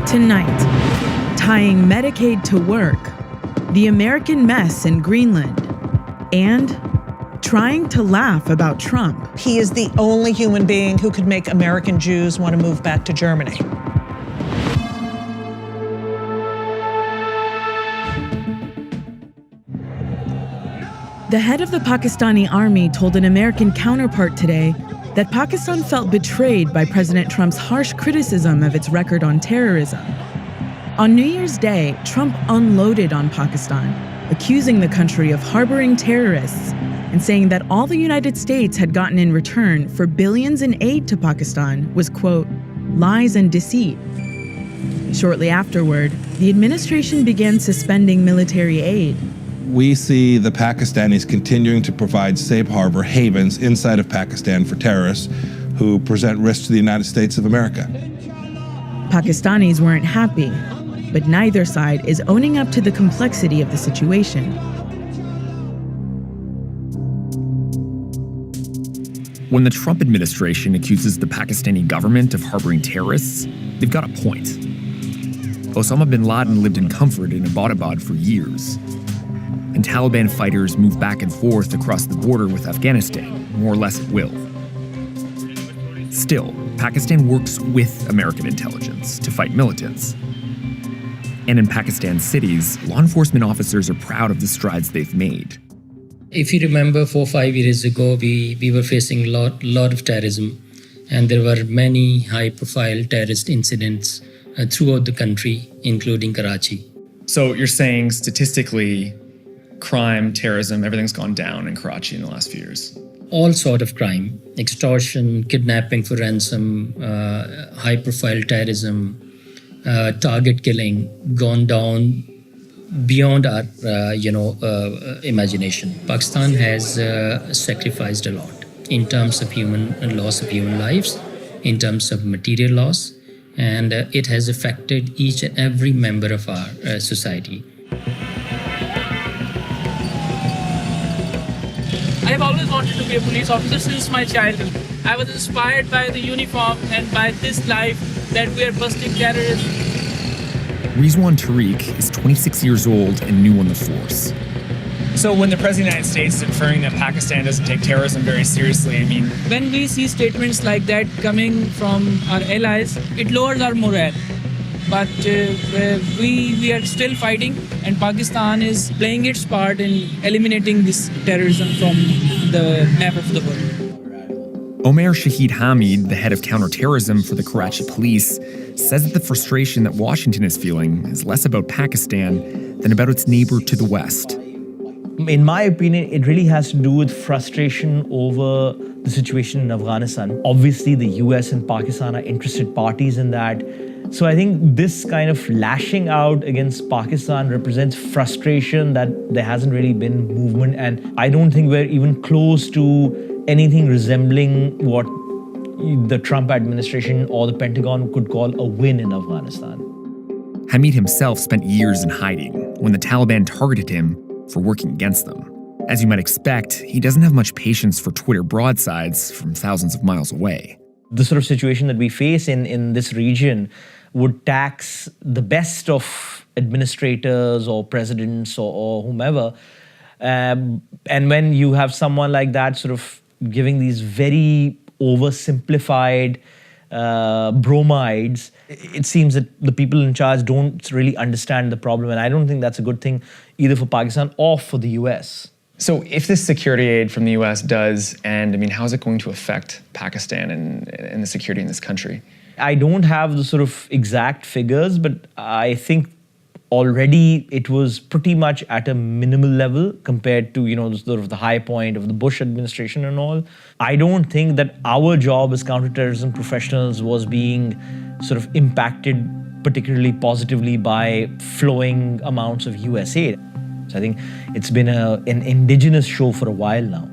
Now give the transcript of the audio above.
Tonight, tying Medicaid to work, the American mess in Greenland, and trying to laugh about Trump. He is the only human being who could make American Jews want to move back to Germany. The head of the Pakistani army told an American counterpart today that Pakistan felt betrayed by President Trump's harsh criticism of its record on terrorism. On New Year's Day, Trump unloaded on Pakistan, accusing the country of harboring terrorists and saying that all the United States had gotten in return for billions in aid to Pakistan was, quote, lies and deceit. Shortly afterward, the administration began suspending military aid. We see the Pakistanis continuing to provide safe harbor havens inside of Pakistan for terrorists who present risks to the United States of America. Pakistanis weren't happy, but neither side is owning up to the complexity of the situation. When the Trump administration accuses the Pakistani government of harboring terrorists, they've got a point. Osama bin Laden lived in comfort in Abbottabad for years, and Taliban fighters move back and forth across the border with Afghanistan, more or less at will. Still, Pakistan works with American intelligence to fight militants. And in Pakistan's cities, law enforcement officers are proud of the strides they've made. If you remember 4 or 5 years ago, we were facing a lot of terrorism, and there were many high-profile terrorist incidents throughout the country, including Karachi. So you're saying statistically, crime, terrorism, everything's gone down in Karachi in the last few years? All sort of crime, extortion, kidnapping for ransom, high-profile terrorism, target killing, gone down beyond our, imagination. Pakistan has sacrificed a lot in terms of loss of human lives, in terms of material loss, and it has affected each and every member of our society. I've always wanted to be a police officer since my childhood. I was inspired by the uniform and by this life that we are busting terrorists. Rizwan Tariq is 26 years old and new on the force. So when the President of the United States is inferring that Pakistan doesn't take terrorism very seriously, I mean... When we see statements like that coming from our allies, it lowers our morale. But we are still fighting, and Pakistan is playing its part in eliminating this terrorism from the map of the world. Omer Shahid Hamid, the head of counter-terrorism for the Karachi police, says that the frustration that Washington is feeling is less about Pakistan than about its neighbor to the west. In my opinion, it really has to do with frustration over the situation in Afghanistan. Obviously, the US and Pakistan are interested parties in that. So I think this kind of lashing out against Pakistan represents frustration that there hasn't really been movement. And I don't think we're even close to anything resembling what the Trump administration or the Pentagon could call a win in Afghanistan. Hamid himself spent years in hiding when the Taliban targeted him for working against them. As you might expect, he doesn't have much patience for Twitter broadsides from thousands of miles away. The sort of situation that we face in this region would tax the best of administrators or presidents or whomever. And when you have someone like that sort of giving these very oversimplified bromides, it seems that the people in charge don't really understand the problem. And I don't think that's a good thing either for Pakistan or for the US. So if this security aid from the US does end, I mean, how is it going to affect Pakistan and the security in this country? I don't have the sort of exact figures, but I think already it was pretty much at a minimal level compared to, sort of the high point of the Bush administration and all. I don't think that our job as counterterrorism professionals was being sort of impacted particularly positively by flowing amounts of US aid. So I think it's been an indigenous show for a while now.